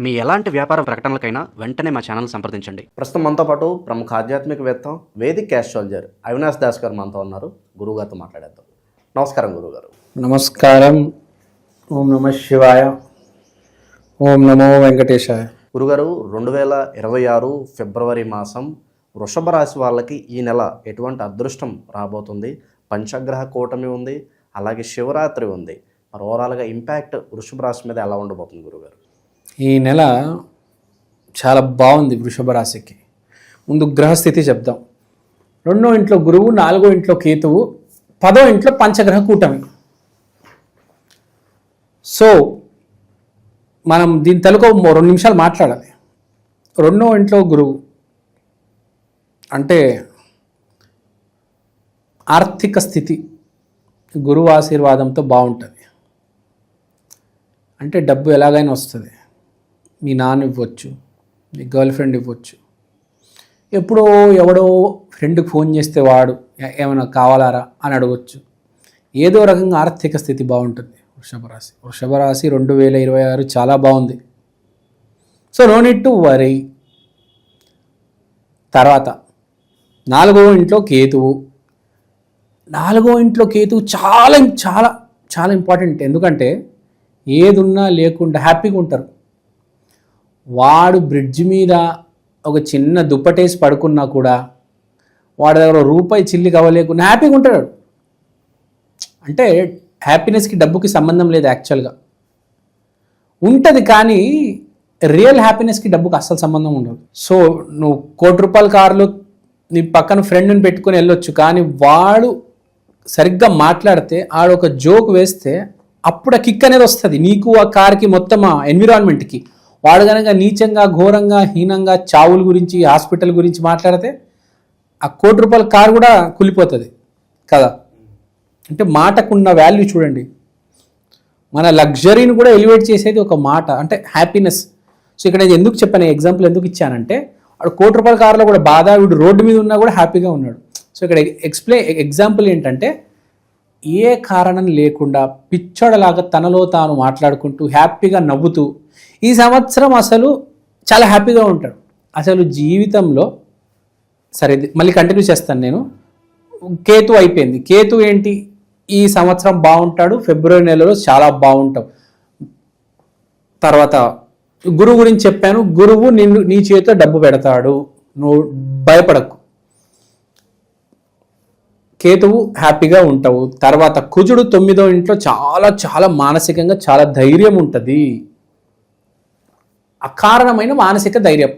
మీ ఎలాంటి వ్యాపార ప్రకటనలకైనా వెంటనే మా ఛానల్ సంప్రదించండి. ప్రస్తుతం మనతో పాటు ప్రముఖ ఆధ్యాత్మికవేత్త వేదిక్ ఆస్ట్రాలజర్ అవినాష్ దాస్ గారు మనతో ఉన్నారు. గురువుగారితో మాట్లాడేద్దాం. నమస్కారం గురువుగారు. నమస్కారం. ఓం నమ శివాయ. ఓం నమో వెంకటేశాయ. గురుగారు, 2026 ఫిబ్రవరి మాసం వృషభ రాశి వాళ్ళకి ఈ నెల ఎటువంటి అదృష్టం రాబోతుంది? పంచగ్రహ కూటమి ఉంది, అలాగే శివరాత్రి ఉంది. మరి ఓవరాల్గా ఇంపాక్ట్ వృషభ రాశి మీద ఎలా ఉండబోతుంది గురుగారు? ఈ నెల చాలా బాగుంది వృషభ రాశికి. ముందు గ్రహస్థితి చెప్దాం. 2వ ఇంట్లో గురువు, 4వ ఇంట్లో కేతువు, 10వ ఇంట్లో పంచగ్రహ కూటమి. సో మనం దీని తలకు 2 నిమిషాలు మాట్లాడాలి. 2వ ఇంట్లో గురువు అంటే ఆర్థిక స్థితి గురువు ఆశీర్వాదంతో బాగుంటుంది. అంటే డబ్బు ఎలాగైనా వస్తుంది. మీ నాన్న ఇవ్వచ్చు, మీ గర్ల్ ఫ్రెండ్ ఇవ్వచ్చు, ఎప్పుడో ఎవడో ఫ్రెండ్కి ఫోన్ చేస్తే వాడు ఏమైనా కావాలారా అని అడగచ్చు. ఏదో రకంగా ఆర్థిక స్థితి బాగుంటుంది వృషభ రాశి 2026 చాలా బాగుంది. So no need to worry. తర్వాత 4వ ఇంట్లో కేతువు. 4వ ఇంట్లో కేతువు చాలా చాలా చాలా ఇంపార్టెంట్. ఎందుకంటే ఏదున్నా లేకుండా హ్యాపీగా ఉంటారు. వాడు బ్రిడ్జ్ మీద ఒక చిన్న దుప్పటేసి పడుకున్నా కూడా వాడి దగ్గర రూపాయి చిల్లి కవ్వలేకుండా హ్యాపీగా ఉంటాడు. అంటే హ్యాపీనెస్కి డబ్బుకి సంబంధం లేదు. యాక్చువల్గా ఉంటుంది, కానీ రియల్ హ్యాపీనెస్కి డబ్బుకి అస్సలు సంబంధం ఉండదు. సో నువ్వు ₹1,00,00,000 కారులో నీ పక్కన ఫ్రెండ్ని పెట్టుకుని వెళ్ళొచ్చు, కానీ వాడు సరిగ్గా మాట్లాడితే ఆడు ఒక జోక్ వేస్తే అప్పుడు ఆ కిక్ అనేది వస్తుంది నీకు, ఆ కార్కి, మొత్తం ఆ ఎన్విరాన్మెంట్కి. వాడు కనుక నీచంగా, ఘోరంగా, హీనంగా చావుల గురించి, హాస్పిటల్ గురించి మాట్లాడితే ఆ ₹1,00,00,000 కారు కూడా కూలిపోతుంది కదా. అంటే మాటకున్న వాల్యూ చూడండి. మన లగ్జరీని కూడా ఎలివేట్ చేసేది ఒక మాట, అంటే హ్యాపీనెస్. సో ఇక్కడ నేను ఎందుకు చెప్పాను, ఎగ్జాంపుల్ ఎందుకు ఇచ్చానంటే వాడు ₹1,00,00,000 కారులో కూడా బాధ, వీడు రోడ్డు మీద ఉన్నా కూడా హ్యాపీగా ఉన్నాడు. సో ఇక్కడ ఎగ్జాంపుల్ ఏంటంటే ఏ కారణం లేకుండా పిచ్చోడలాగా తనలో తాను మాట్లాడుకుంటూ హ్యాపీగా నవ్వుతూ ఈ సంవత్సరం అసలు చాలా హ్యాపీగా ఉంటాడు. అసలు జీవితంలో సరే మళ్ళీ కంటిన్యూ చేస్తాను నేను. కేతు అయిపోయింది. కేతు ఏంటి, ఈ సంవత్సరం బాగుంటాడు, ఫిబ్రవరి నెలలో చాలా బాగుంటావు. తర్వాత గురువు గురించి చెప్పాను. గురువు నీ చేతిలో డబ్బు పెడతాడు, నువ్వు భయపడకు. కేతువు హ్యాపీగా ఉంటావు. తర్వాత కుజుడు 9వ ఇంట్లో చాలా చాలా మానసికంగా చాలా ధైర్యం ఉంటుంది. అకారణమైన మానసిక ధైర్యం.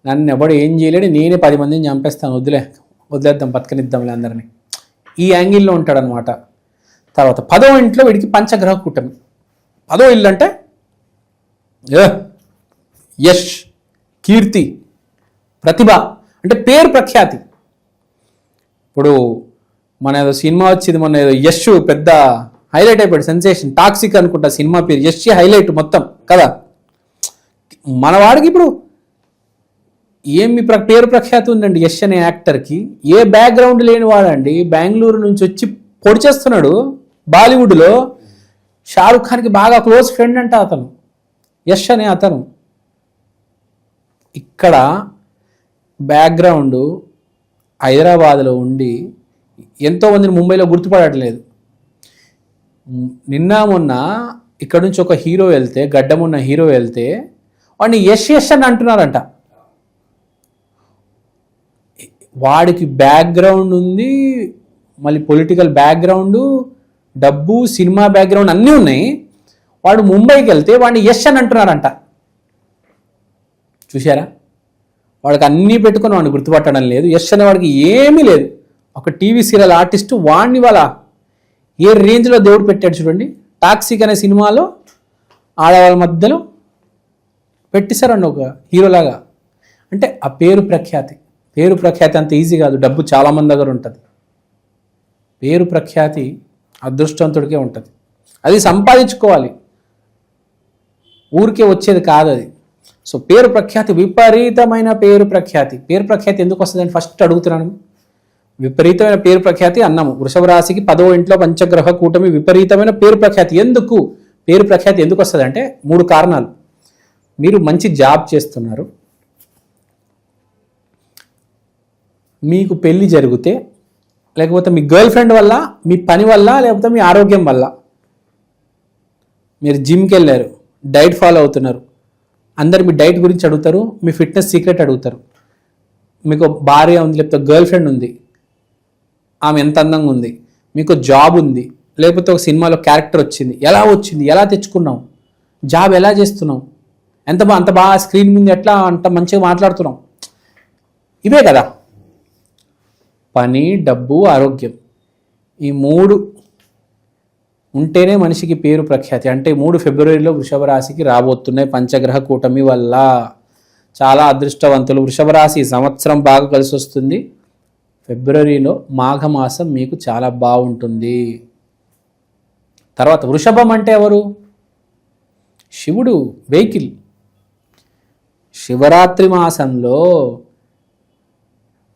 నన్ను ఎవడు ఏం చేయలేడు, నేనే 10 మందిని చంపేస్తాను, వదిలేద్దాం, బతకనిద్దాంలే అందరినీ, ఈ యాంగిల్లో ఉంటాడనమాట. తర్వాత 10వ ఇంట్లో వీడికి పంచగ్రహ కూటమి. 10వ ఇల్లు అంటే యష్, కీర్తి, ప్రతిభ, అంటే పేరు ప్రఖ్యాతి. ఇప్పుడు మన ఏదో సినిమా వచ్చింది మొన్న, ఏదో యష్ పెద్ద హైలైట్ అయిపోయాడు, సెన్సేషన్, టాక్సిక్ అనుకుంటా సినిమా పేరు. యష్ హైలైట్ మొత్తం కదా. మన వాడికి ఇప్పుడు ఏమి పేరు ప్రఖ్యాతి ఉందండి యష్ అనే యాక్టర్కి. ఏ బ్యాక్గ్రౌండ్ లేని వాడండి, బెంగళూరు నుంచి వచ్చి పొడి చేస్తున్నాడు బాలీవుడ్లో. షారుఖ్ ఖాన్కి బాగా క్లోజ్ ఫ్రెండ్ అంట అతను, యష్ అనే అతను. ఇక్కడ బ్యాక్గ్రౌండ్ హైదరాబాద్లో ఉండి ఎంతోమందిని ముంబైలో గుర్తుపడట్లేదు. నిన్న మొన్న ఇక్కడ నుంచి ఒక హీరో వెళ్తే, గడ్డమున్న హీరో వెళ్తే వాడిని యష్ అని అంటున్నారంట. వాడికి బ్యాక్గ్రౌండ్ ఉంది, మళ్ళీ పొలిటికల్ బ్యాక్గ్రౌండ్, డబ్బు, సినిమా బ్యాక్గ్రౌండ్ అన్నీ ఉన్నాయి. వాడు ముంబైకి వెళ్తే వాడిని యష్ అని అంటున్నారంట. చూసారా, వాడికి అన్నీ పెట్టుకొని వాడిని గుర్తుపట్టడం లేదు. యష్ అనే వాడికి ఏమీ లేదు. ఒక టీవీ సీరియల్ ఆర్టిస్టు వాడిని వాళ్ళ ఏ రేంజ్లో దేవుడు పెట్టాడు చూడండి. టాక్సిక్ అనే సినిమాలో ఆడవాళ్ళ మధ్యలో పెట్టేశారండి ఒక హీరోలాగా. అంటే ఆ పేరు ప్రఖ్యాతి అంత ఈజీ కాదు. డబ్బు చాలామంది దగ్గర ఉంటుంది. పేరు ప్రఖ్యాతి అదృష్టవంతుడికే ఉంటుంది. అది సంపాదించుకోవాలి, ఊరికే వచ్చేది కాదు అది. సో పేరు ప్రఖ్యాతి, విపరీతమైన పేరు ప్రఖ్యాతి ఎందుకు వస్తుందని ఫస్ట్ అడుగుతున్నాను. విపరీతమైన పేరు ప్రఖ్యాతి అన్నాము. వృషభ రాశికి 10వ ఇంట్లో పంచగ్రహ కూటమి, విపరీతమైన పేరు ప్రఖ్యాతి. పేరు ప్రఖ్యాతి ఎందుకు వస్తుంది అంటే 3 కారణాలు. మీరు మంచి జాబ్ చేస్తున్నారు, మీకు పెళ్ళి జరిగితే, లేకపోతే మీ గర్ల్ ఫ్రెండ్ వల్ల, మీ పని వల్ల, లేకపోతే మీ ఆరోగ్యం వల్ల మీరు జిమ్కి వెళ్ళారు, డైట్ ఫాలో అవుతున్నారు, అందరు మీ డైట్ గురించి అడుగుతారు, మీ ఫిట్నెస్ సీక్రెట్ అడుగుతారు. మీకు భార్య ఉంది, లేకపోతే గర్ల్ ఫ్రెండ్ ఉంది, ఆమె ఎంత అందంగా ఉంది, మీకు జాబ్ ఉంది, లేకపోతే ఒక సినిమాలో క్యారెక్టర్ వచ్చింది, ఎలా వచ్చింది, ఎలా తెచ్చుకున్నావు, జాబ్ ఎలా చేస్తున్నావు, అంత బాగా స్క్రీన్ ముందు ఎట్లా అంత మంచిగా మాట్లాడుతున్నావు, ఇవే కదా పని, డబ్బు, ఆరోగ్యం. ఈ 3 ఉంటేనే మనిషికి పేరు ప్రఖ్యాతి. అంటే 3 ఫిబ్రవరిలో వృషభ రాశికి రాబోతున్నాయి పంచగ్రహ కూటమి వల్ల. చాలా అదృష్టవంతులు. వృషభ రాశి సంవత్సరం బాగా కలిసి వస్తుంది. ఫిబ్రవరిలో మాఘమాసం మీకు చాలా బాగుంటుంది. తర్వాత వృషభం అంటే ఎవరు? శివుడు, వెహికల్. శివరాత్రి మాసంలో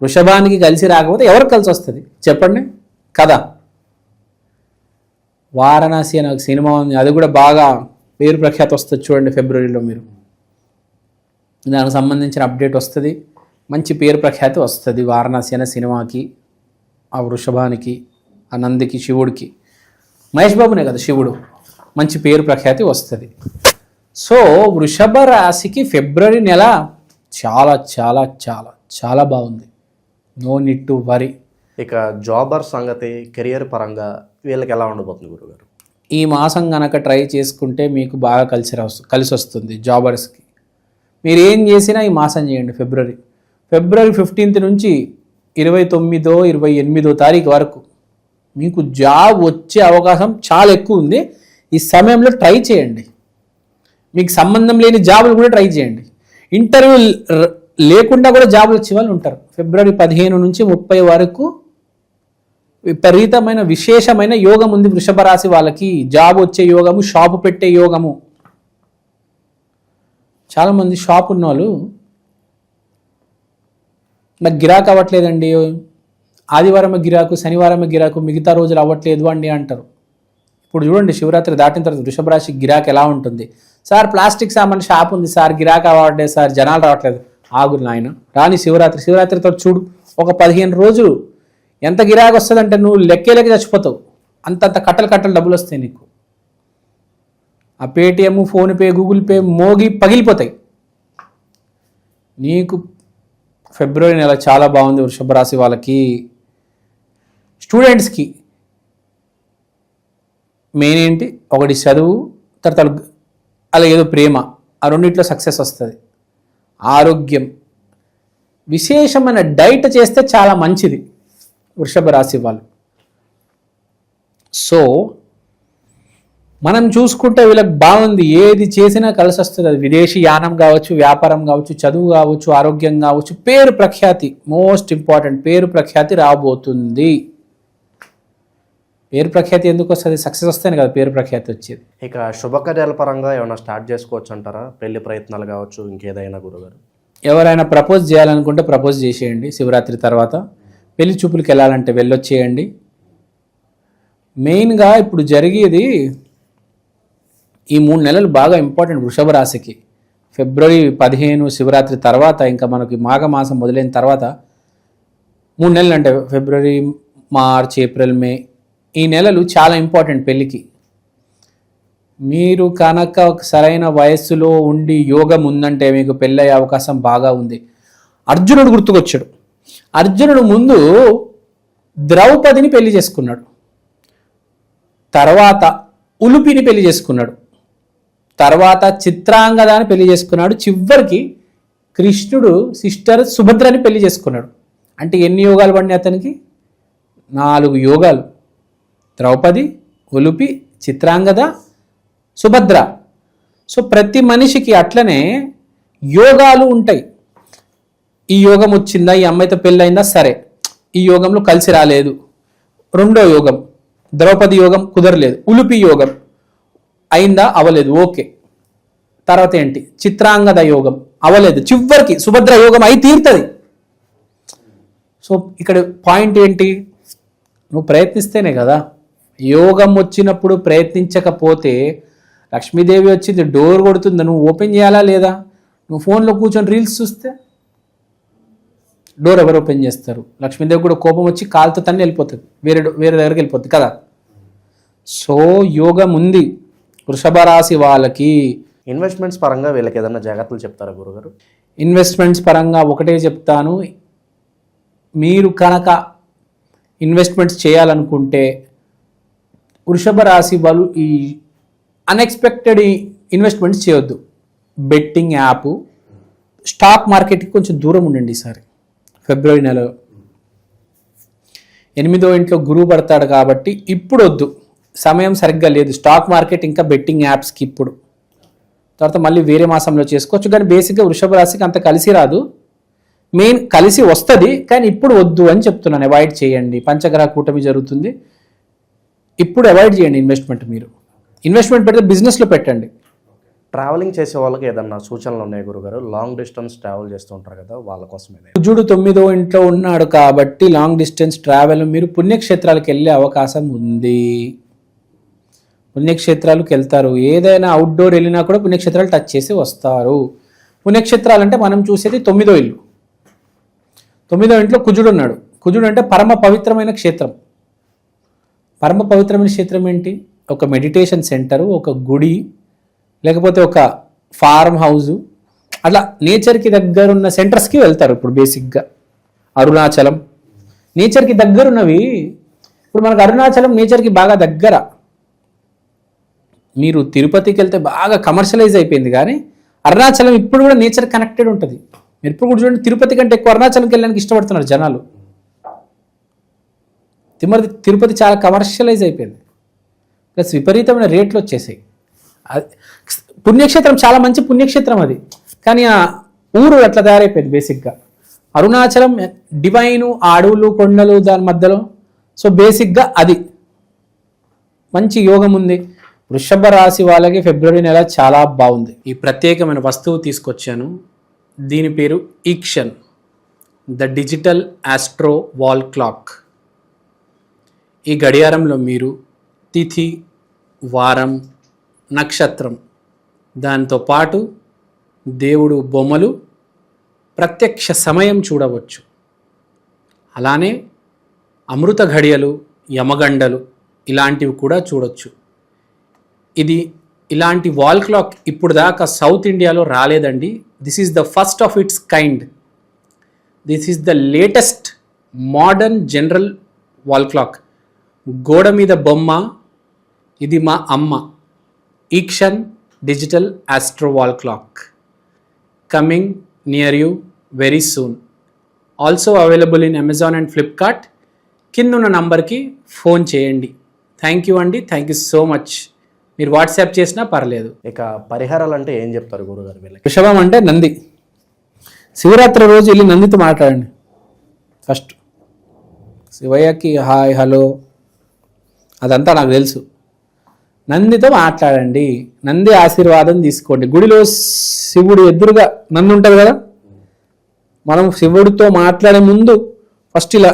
వృషభానికి కలిసి రాకపోతే ఎవరికి కలిసి వస్తుంది చెప్పండి కదా. వారణాసి అనే ఒక సినిమా ఉంది, అది కూడా బాగా పేరు ప్రఖ్యాతి వస్తుంది చూడండి ఫిబ్రవరిలో. మీరు దానికి సంబంధించిన అప్డేట్ వస్తుంది, మంచి పేరు ప్రఖ్యాతి వస్తుంది వారణాసి అనే సినిమాకి, ఆ వృషభానికి, ఆ నందికి, శివుడికి. మహేష్ బాబునే కదా శివుడు, మంచి పేరు ప్రఖ్యాతి వస్తుంది. సో వృషభ రాశికి ఫిబ్రవరి నెల చాలా చాలా చాలా చాలా బాగుంది. No need to worry. ఇక జాబర్ సంగతి, కెరియర్ పరంగా వీళ్ళకి ఎలా ఉండబోతుంది గురుగారు? ఈ మాసం కనుక ట్రై చేసుకుంటే మీకు బాగా కలిసి వస్తుంది జాబర్స్కి. మీరు ఏం చేసినా ఈ మాసం చేయండి. ఫిబ్రవరి 15th నుంచి 29వ 28వ తారీఖు వరకు మీకు జాబ్ వచ్చే అవకాశం చాలా ఎక్కువ ఉంది. ఈ సమయంలో ట్రై చేయండి. మీకు సంబంధం లేని జాబులు కూడా ట్రై చేయండి. ఇంటర్వ్యూ లేకుండా కూడా జాబులు వచ్చే వాళ్ళు ఉంటారు. ఫిబ్రవరి 15 నుంచి 30 వరకు విపరీతమైన విశేషమైన యోగం ఉంది వృషభ రాశి వాళ్ళకి. జాబ్ వచ్చే యోగము, షాపు పెట్టే యోగము. చాలామంది షాప్ ఉన్న వాళ్ళు నాకు గిరాకు అవ్వట్లేదండి, ఆదివారమే గిరాకు, శనివారమే గిరాకు, మిగతా రోజులు అవ్వట్లేదు అండి అంటారు. ఇప్పుడు చూడండి శివరాత్రి దాటిన తర్వాత వృషభ రాశి గిరాకు ఎలా ఉంటుంది. సార్ ప్లాస్టిక్ సామాన్ షాప్ ఉంది సార్, గిరాకు అవ్వట్లేదు సార్, జనాలు రావట్లేదు. ఆగురు నాయన, రాని శివరాత్రితో చూడు, ఒక 15 రోజులు ఎంత గిరాకు వస్తుందంటే నువ్వు లెక్కే చచ్చిపోతావు. అంతంత కట్టలు డబ్బులు వస్తాయి నీకు. ఆ పేటిఎం, ఫోన్పే, గూగుల్ పే మోగి పగిలిపోతాయి. నీకు ఫిబ్రవరి నెల చాలా బాగుంది వృషభ రాశి వాళ్ళకి. స్టూడెంట్స్కి మెయిన్ ఏంటి, ఒకటి చదువు, తర్వాత అలా ఏదో ప్రేమ, ఆ రెండిట్లో సక్సెస్ వస్తుంది. ఆరోగ్యం, విశేషమైన డైట్ చేస్తే చాలా మంచిది వృషభ రాశి వాళ్ళు. సో మనం చూసుకుంటే వీళ్ళకి బాగుంది, ఏది చేసినా కలిసి వస్తుంది. అది విదేశీ యానం కావచ్చు, వ్యాపారం కావచ్చు, చదువు కావచ్చు, ఆరోగ్యం కావచ్చు, పేరు ప్రఖ్యాతి, మోస్ట్ ఇంపార్టెంట్ పేరు ప్రఖ్యాతి రాబోతుంది. పేరు ప్రఖ్యాతి ఎందుకు వస్తుంది? సక్సెస్ వస్తేనే కదా పేరు ప్రఖ్యాతి వచ్చేది. ఇక శుభకార్యాల పరంగా ఏమైనా స్టార్ట్ చేసుకోవచ్చు అంటారా? పెళ్లి ప్రయత్నాలు కావచ్చు, ఇంకేదైనా గురుగారు? ఎవరైనా ప్రపోజ్ చేయాలనుకుంటే ప్రపోజ్ చేసేయండి. శివరాత్రి తర్వాత పెళ్లి చూపులకు వెళ్ళాలంటే వెళ్ళొచ్చేయండి. మెయిన్గా ఇప్పుడు జరిగేది ఈ 3 నెలలు బాగా ఇంపార్టెంట్ వృషభ రాశికి. ఫిబ్రవరి 15 శివరాత్రి తర్వాత ఇంకా మనకి మాఘమాసం మొదలైన తర్వాత 3 నెలలు, అంటే ఫిబ్రవరి, మార్చ్, ఏప్రిల్, మే, ఈ నెలలు చాలా ఇంపార్టెంట్ పెళ్ళికి. మీరు కనుక సరైన వయస్సులో ఉండి యోగం ఉందంటే మీకు పెళ్ళయ్యే అవకాశం బాగా ఉంది. అర్జునుడు గుర్తుకొచ్చాడు. అర్జునుడు ముందు ద్రౌపదిని పెళ్లి చేసుకున్నాడు, తర్వాత ఉలుపిని పెళ్లి చేసుకున్నాడు, తర్వాత చిత్రాంగదాన్ని పెళ్లి చేసుకున్నాడు, చివరికి కృష్ణుడు సిస్టర్ సుభద్రని పెళ్లి చేసుకున్నాడు. అంటే ఎన్ని యోగాలు పడినాయి అతనికి? 4 యోగాలు. ద్రౌపది, ఉలుపి, చిత్రాంగద, సుభద్ర. సో ప్రతి మనిషికి అట్లనే యోగాలు ఉంటాయి. ఈ యోగం వచ్చిందా, ఈ అమ్మాయితో పెళ్ళయిందా, సరే ఈ యోగంలో కలిసి రాలేదు, రెండో యోగం ద్రౌపది యోగం కుదరలేదు, ఉలుపి యోగం అయిందా, అవ్వలేదు, ఓకే. తర్వాత ఏంటి, చిత్రాంగద యోగం అవ్వలేదు, చివరికి సుభద్ర యోగం అయి తీరుతుంది. సో ఇక్కడ పాయింట్ ఏంటి, నువ్వు ప్రయత్నిస్తేనే కదా. యోగం వచ్చినప్పుడు ప్రయత్నించకపోతే లక్ష్మీదేవి వచ్చింది, డోర్ కొడుతుంది, నువ్వు ఓపెన్ చేయాలా లేదా? నువ్వు ఫోన్లో కూర్చొని రీల్స్ చూస్తే డోర్ ఎవరు ఓపెన్ చేస్తారు? లక్ష్మీదేవి కూడా కోపం వచ్చి కాలుతో తన్ని వెళ్ళిపోతుంది, వేరే దగ్గరికి వెళ్ళిపోతుంది కదా. సో యోగం ఉంది వృషభ రాశి వాళ్ళకి. ఇన్వెస్ట్మెంట్స్ పరంగా వీళ్ళకి ఏదైనా జాగ్రత్తలు చెప్తారా గురుగారు? ఇన్వెస్ట్మెంట్స్ పరంగా ఒకటే చెప్తాను, మీరు కనుక ఇన్వెస్ట్మెంట్స్ చేయాలనుకుంటే వృషభ రాశి వాళ్ళు ఈ అన్ఎక్స్పెక్టెడ్ ఇన్వెస్ట్మెంట్స్ చేయొద్దు. బెట్టింగ్ యాప్, స్టాక్ మార్కెట్కి కొంచెం దూరం ఉండండి. ఈసారి ఫిబ్రవరి నెలలో 8వ ఇంట్లో గురువు పడతాడు కాబట్టి ఇప్పుడు వద్దు, సమయం సరిగ్గా లేదు. స్టాక్ మార్కెట్ ఇంకా బెట్టింగ్ యాప్స్కి ఇప్పుడు, తర్వాత మళ్ళీ వేరే మాసంలో చేసుకోవచ్చు. కానీ బేసిక్గా వృషభ రాశికి అంత కలిసి రాదు, మెయిన్ కలిసి వస్తుంది కానీ ఇప్పుడు వద్దు అని చెప్తున్నాను. అవాయిడ్ చేయండి, పంచగ్రహ కూటమి జరుగుతుంది, ఇప్పుడు అవాయిడ్ చేయండి ఇన్వెస్ట్మెంట్. మీరు ఇన్వెస్ట్మెంట్ పెడితే బిజినెస్లో పెట్టండి. ట్రావెలింగ్ చేసే వాళ్ళకి ఏదన్నా సూచనలు ఉన్నాయి గురుగారు? లాంగ్ డిస్టెన్స్ ట్రావెల్ చేస్తూ ఉంటారు కదా, వాళ్ళ కోసం కుజుడు 9వ ఇంట్లో ఉన్నాడు కాబట్టి లాంగ్ డిస్టెన్స్ ట్రావెల్ మీరు పుణ్యక్షేత్రాలకు వెళ్ళే అవకాశం ఉంది. పుణ్యక్షేత్రాలకు వెళ్తారు, ఏదైనా అవుట్డోర్ వెళ్ళినా కూడా పుణ్యక్షేత్రాలు టచ్ చేసి వస్తారు. పుణ్యక్షేత్రాలు అంటే మనం చూసేది 9వ ఇల్లు. 9వ ఇంట్లో కుజుడు ఉన్నాడు. కుజుడు అంటే పరమ పవిత్రమైన క్షేత్రం. పరమ పవిత్రమైన క్షేత్రం ఏంటి? ఒక మెడిటేషన్ సెంటరు, ఒక గుడి, లేకపోతే ఒక ఫార్మ్ హౌజు, అట్లా నేచర్కి దగ్గరున్న సెంటర్స్కి వెళ్తారు. ఇప్పుడు బేసిక్గా అరుణాచలం నేచర్కి దగ్గరున్నవి. ఇప్పుడు మనకు అరుణాచలం నేచర్కి బాగా దగ్గర. మీరు తిరుపతికి వెళ్తే బాగా కమర్షియలైజ్ అయిపోయింది, కానీ అరుణాచలం ఇప్పుడు కూడా నేచర్ కనెక్టెడ్ ఉంటుంది. మీరు ఇప్పుడు కూడా చూడండి, తిరుపతి కంటే ఎక్కువ అరుణాచలంకి వెళ్ళడానికి ఇష్టపడుతున్నారు జనాలు. తిరుపతి చాలా కమర్షియలైజ్ అయిపోయింది, ప్లస్ విపరీతమైన రేట్లు వచ్చేసాయి. పుణ్యక్షేత్రం చాలా మంచి పుణ్యక్షేత్రం అది, కానీ ఆ ఊరు అట్లా తయారైపోయింది బేసిక్గా. అరుణాచలం డివైను, ఆ అడవులు కొండలు దాని మధ్యలో. సో బేసిక్గా అది మంచి యోగం ఉంది. వృషభ రాశి వాళ్ళకి ఫిబ్రవరి నెల చాలా బాగుంది. ఈ ప్రత్యేకమైన వస్తువు తీసుకొచ్చాను, దీని పేరు ఈక్షన్, the digital astro wall clock. ఈ గడియారంలో మీరు తిథి, వారం, నక్షత్రం, దాంతో పాటు దేవుడు బొమ్మలు, ప్రత్యక్ష సమయం చూడవచ్చు. అలానే అమృత ఘడియలు, యమగండలు ఇలాంటివి కూడా చూడొచ్చు. ఇది ఇలాంటి వాల్ క్లాక్ ఇప్పుడు దాకా సౌత్ ఇండియాలో రాలేదండి. This is the first of its kind. This is the latest modern general wall clock. గోడ మీద బొమ్మ, ఇది మా అమ్మ. ఈక్షన్ digital astro wall clock coming near you very soon. Also available in Amazon and Flipkart. కింద ఉన్న నంబర్కి ఫోన్ చేయండి. థ్యాంక్ యూ అండి, థ్యాంక్ యూ సో మచ్. మీరు వాట్సాప్ చేసినా పర్లేదు. ఇక పరిహారాలు అంటే ఏం చెప్తారు గురుగారు వీళ్ళకి? వృషభం అంటే నంది. శివరాత్రి రోజు వెళ్ళి నందితో మాట్లాడండి. ఫస్ట్ శివయ్యకి హాయ్ హలో అదంతా నాకు తెలుసు. నందితో మాట్లాడండి, నంది ఆశీర్వాదం తీసుకోండి. గుడిలో శివుడు ఎదురుగా నంది ఉంటుంది కదా, మనం శివుడితో మాట్లాడే ముందు ఫస్ట్ ఇలా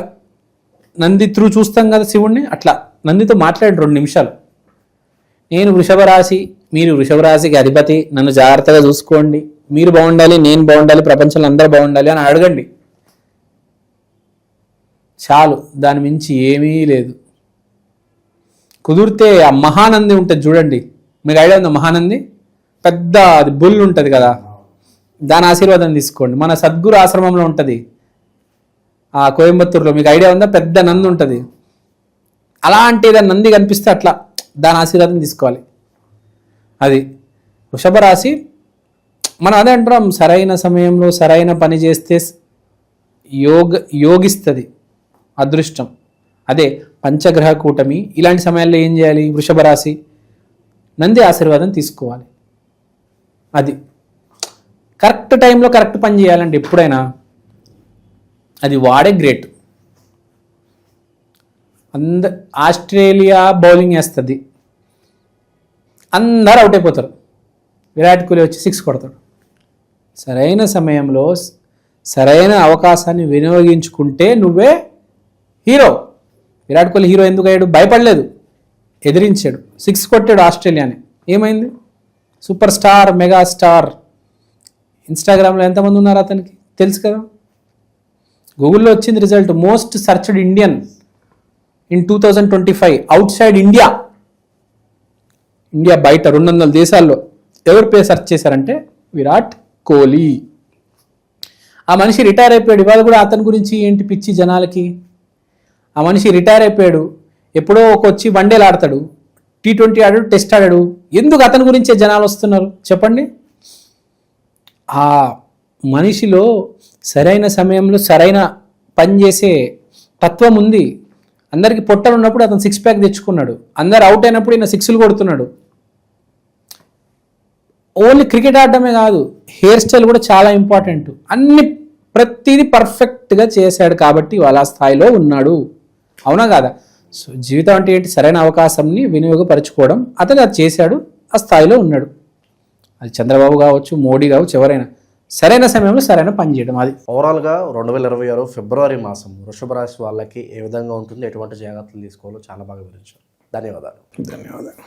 నంది త్రూ చూస్తాం కదా శివుడిని, అట్లా నందితో మాట్లాడి 2 నిమిషాలు. నేను వృషభ రాశి, మీరు వృషభ రాశికి అధిపతి, నన్ను జాగ్రత్తగా చూసుకోండి, మీరు బాగుండాలి, నేను బాగుండాలి, ప్రపంచంలో అందరూ బాగుండాలి అని అడగండి. చాలు, దాని మించి ఏమీ లేదు. కుదిరితే ఆ మహానంది ఉంటుంది చూడండి, మీకు ఐడియా ఉందా? మహానంది పెద్ద అది బుల్ ఉంటుంది కదా, దాని ఆశీర్వాదం తీసుకోండి. మన సద్గురు ఆశ్రమంలో ఉంటుంది ఆ కోయంబత్తూరులో, మీకు ఐడియా ఉందా? పెద్ద నంది ఉంటుంది. అలాంటి ఏదైనా నంది కనిపిస్తే అట్లా దాని ఆశీర్వాదం తీసుకోవాలి. అది వృషభ రాశి. మనం అదే అంటున్నాం, సరైన సమయంలో సరైన పని చేస్తే యోగిస్తుంది అదృష్టం. అదే పంచగ్రహ కూటమి. ఇలాంటి సమయాల్లో ఏం చేయాలి? వృషభ రాశి నంది ఆశీర్వాదం తీసుకోవాలి. అది కరెక్ట్ టైంలో కరెక్ట్ పని చేయాలండి ఎప్పుడైనా. అది వాడే గ్రేట్. ఆస్ట్రేలియా బౌలింగ్ వేస్తుంది, అందరూ అవుట్ అయిపోతారు, విరాట్ కోహ్లీ వచ్చి 6 కొడతాడు. సరైన సమయంలో సరైన అవకాశాన్ని వినియోగించుకుంటే నువ్వే హీరో. విరాట్ కోహ్లీ హీరో ఎందుకు అయ్యాడు? భయపడలేదు, ఎదిరించాడు, 6 కొట్టాడు ఆస్ట్రేలియాని. ఏమైంది? Super star, mega star. ఇన్స్టాగ్రామ్లో ఎంతమంది ఉన్నారు అతనికి తెలుసు కదా. గూగుల్లో వచ్చింది result, most searched Indian in 2025 out side India. India బయట 200 దేశాల్లో ఎవరి పేరు సెర్చ్ చేశారంటే విరాట్ కోహ్లీ. ఆ మనిషి రిటైర్ అయిపోయాడు. ఇవాళ కూడా అతని గురించి ఏంటి పిచ్చి జనాలకి. ఆ మనిషి రిటైర్ అయిపోయాడు. ఎప్పుడో వచ్చి వన్డేలు ఆడతాడు, T20 ఆడాడు, టెస్ట్ ఆడాడు. ఎందుకు అతని గురించే జనాలు వస్తున్నారు చెప్పండి. ఆ మనిషిలో సరైన సమయంలో సరైన పని చేసే తత్వం ఉంది. అందరికీ పొట్టలు ఉన్నప్పుడు అతను 6 ప్యాక్ తెచ్చుకున్నాడు. అందరు అవుట్ అయినప్పుడు ఈయన 6లు కొడుతున్నాడు. ఓన్లీ క్రికెట్ ఆడటమే కాదు, హెయిర్ స్టైల్ కూడా చాలా ఇంపార్టెంట్. ప్రతిదీ పర్ఫెక్ట్గా చేశాడు కాబట్టి వాళ్ళ స్థాయిలో ఉన్నాడు. అవునా కాదా? సో జీవితం అంటే ఏంటి? సరైన అవకాశంని వినియోగపరచుకోవడం. అతను అది చేశాడు, ఆ స్థాయిలో ఉన్నాడు. అది చంద్రబాబు కావచ్చు, మోడీ కావచ్చు, ఎవరైనా సరైన సమయంలో సరైన పని చేయడం. అది ఓవరాల్గా 2026 ఫిబ్రవరి మాసం వృషభ రాశి వాళ్ళకి ఏ విధంగా ఉంటుంది, ఎటువంటి జాగ్రత్తలు తీసుకోవాలో చాలా బాగా వివరించారు. ధన్యవాదాలు. ధన్యవాదాలు.